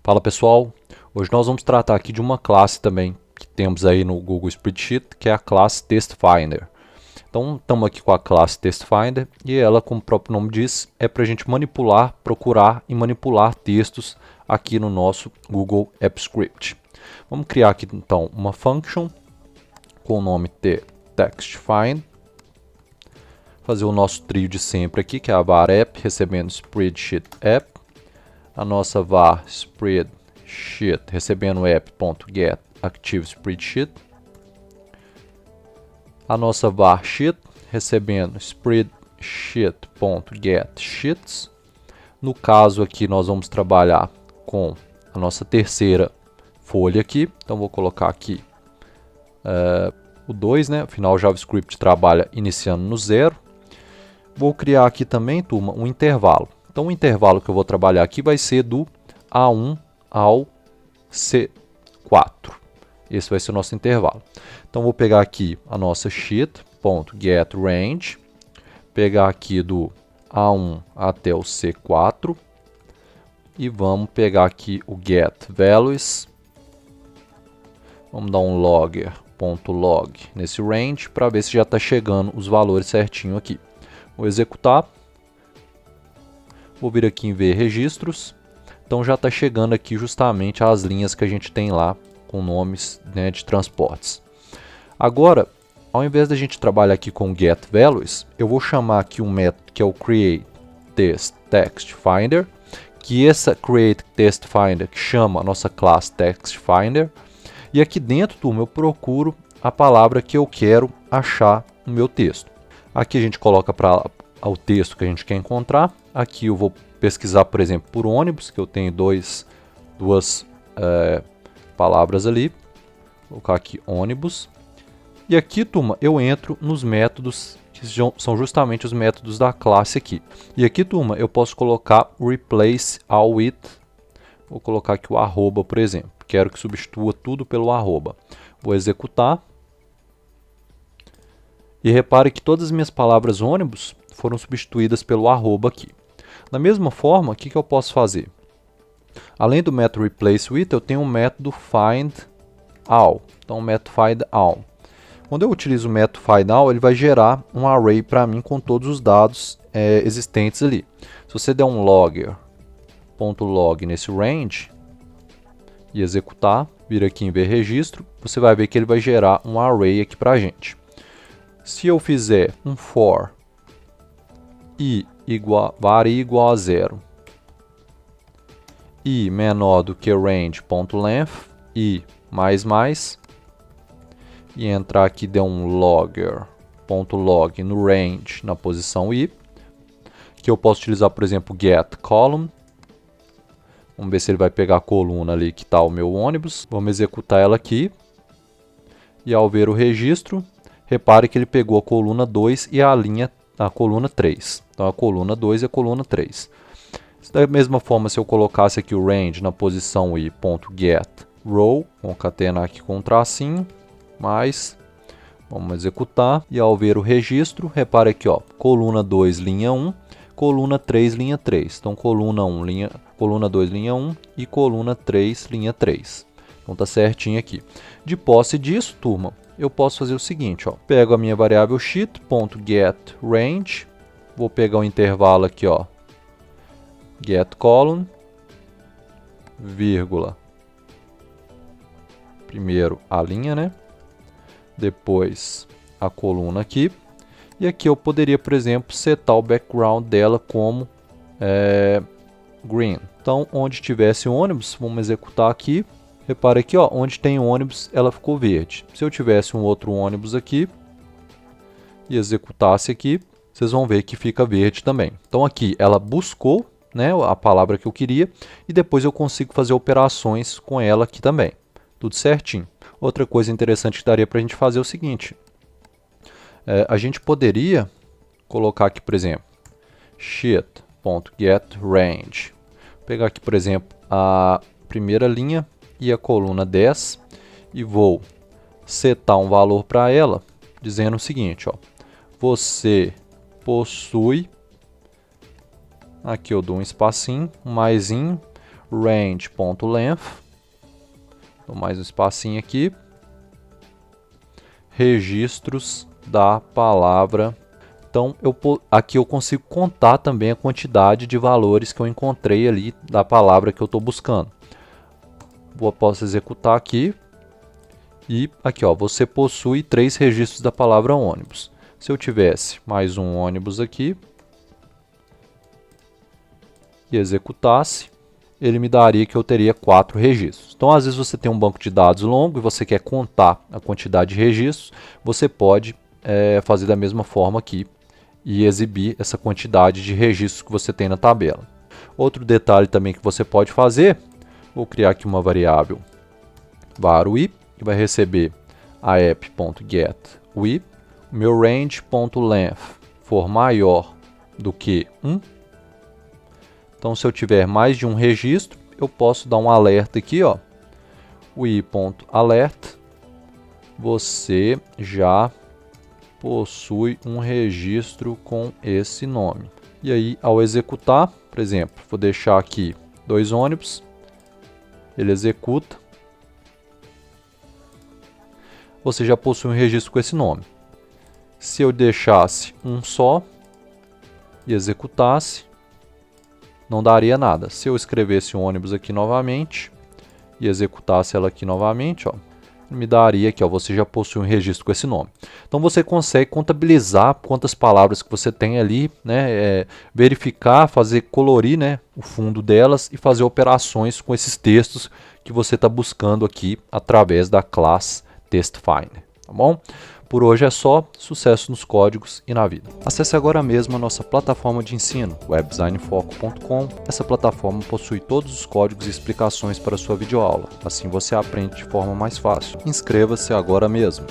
Fala pessoal, hoje nós vamos tratar aqui de uma classe também que temos aí no Google Spreadsheet, que é a classe TextFinder. Então estamos aqui com a classe TextFinder e ela, como o próprio nome diz, é para a gente manipular, procurar e manipular textos aqui no nosso Google AppScript. Vamos criar aqui então uma function com o nome TextFind, fazer o nosso trio de sempre aqui, que é a var app recebendo spreadsheet app, a nossa var spreadsheet recebendo app.get active spreadsheet, a nossa var sheet recebendo spreadsheet.get sheets. No caso aqui nós vamos trabalhar com a nossa terceira folha aqui, então vou colocar aqui o 2, né? Afinal o JavaScript trabalha iniciando no 0. Vou criar aqui também, turma, um intervalo. Então o intervalo que eu vou trabalhar aqui vai ser do A1 ao C4. Esse vai ser o nosso intervalo. Então vou pegar aqui a nossa sheet.getRange, pegar aqui do A1 até o C4 e vamos pegar aqui o getValues. Vamos dar um logger.log nesse range para ver se já está chegando os valores certinho aqui. Vou executar. Vou vir aqui em ver registros. Então já está chegando aqui justamente as linhas que a gente tem lá com nomes, né, de transportes. Agora, ao invés da gente trabalhar aqui com getValues, eu vou chamar aqui um método que é o createTextFinder, que essa createTextFinder que chama a nossa classe TextFinder. E aqui dentro, turma, eu procuro a palavra que eu quero achar no meu texto. Aqui a gente coloca para o texto que a gente quer encontrar. Aqui eu vou pesquisar, por exemplo, por ônibus, que eu tenho duas palavras ali. Vou colocar aqui ônibus. E aqui, turma, eu entro nos métodos, que são justamente os métodos da classe aqui. E aqui, turma, eu posso colocar replace all with. Vou colocar aqui o arroba, por exemplo. Quero que substitua tudo pelo arroba. Vou executar. E repare que todas as minhas palavras ônibus foram substituídas pelo arroba aqui. Da mesma forma, o que eu posso fazer? Além do método replace with, eu tenho um método find all. Então, o método find all. Quando eu utilizo o método find all, ele vai gerar um array para mim com todos os dados existentes ali. Se você der um logger.log nesse range e executar, vir aqui em ver registro, você vai ver que ele vai gerar um array aqui para a gente. Se eu fizer um for var igual a 0 e menor do que range.length e mais e entrar aqui der um logger.log no range na posição i, que eu posso utilizar, por exemplo, getColumn. Vamos ver se ele vai pegar a coluna ali que está o meu ônibus. Vamos executar ela aqui. E ao ver o registro, repare que ele pegou a coluna 2 e a coluna 3. Então a coluna 2 e a coluna 3. Da mesma forma, se eu colocasse aqui o range na posição i.getRow, concatenar aqui com um tracinho, vamos executar. E ao ver o registro, repare aqui, ó, coluna 2, linha 1, coluna 3, linha 3. Então coluna 2, linha 1 e coluna 3, linha 3. Então está certinho aqui. De posse disso, turma, eu posso fazer o seguinte, ó, pego a minha variável sheet.getRange, vou pegar o intervalo aqui, ó, getColumn, vírgula, primeiro a linha, né, depois a coluna aqui, e aqui eu poderia, por exemplo, setar o background dela como green. Então, onde tivesse ônibus, vamos executar aqui. Repare aqui, ó, onde tem ônibus, ela ficou verde. Se eu tivesse um outro ônibus aqui e executasse aqui, vocês vão ver que fica verde também. Então aqui ela buscou, né, a palavra que eu queria e depois eu consigo fazer operações com ela aqui também. Tudo certinho. Outra coisa interessante que daria para a gente fazer é o seguinte. A gente poderia colocar aqui, por exemplo, sheet.getRange. Pegar aqui, por exemplo, a primeira linha e a coluna 10 e vou setar um valor para ela, dizendo o seguinte, ó, você possui, aqui eu dou um espacinho, um maisinho, range.length, dou mais um espacinho aqui, registros da palavra. Então, aqui eu consigo contar também a quantidade de valores que eu encontrei ali da palavra que eu estou buscando. Posso executar aqui. E aqui, ó, você possui 3 registros da palavra ônibus. Se eu tivesse mais um ônibus aqui e executasse, ele me daria que eu teria 4 registros. Então, às vezes você tem um banco de dados longo e você quer contar a quantidade de registros, você pode fazer da mesma forma aqui e exibir essa quantidade de registros que você tem na tabela. Outro detalhe também que você pode fazer, vou criar aqui uma variável var_ui, que vai receber a app.getWe, meu range.length for maior do que 1. Então, se eu tiver mais de um registro, eu posso dar um alerta aqui, ó, ui.alert, você já possui um registro com esse nome. E aí, ao executar, por exemplo, vou deixar aqui 2 ônibus, ele executa, você já possui um registro com esse nome. Se eu deixasse um só e executasse, não daria nada. Se eu escrevesse um ônibus aqui novamente e executasse ela aqui novamente, ó, me daria aqui, ó, você já possui um registro com esse nome. Então você consegue contabilizar quantas palavras que você tem ali, né, verificar, colorir, né, o fundo delas e fazer operações com esses textos que você está buscando aqui através da classe TextFinder, tá bom? Por hoje é só, sucesso nos códigos e na vida. Acesse agora mesmo a nossa plataforma de ensino, webdesignfoco.com. Essa plataforma possui todos os códigos e explicações para a sua videoaula, assim você aprende de forma mais fácil. Inscreva-se agora mesmo.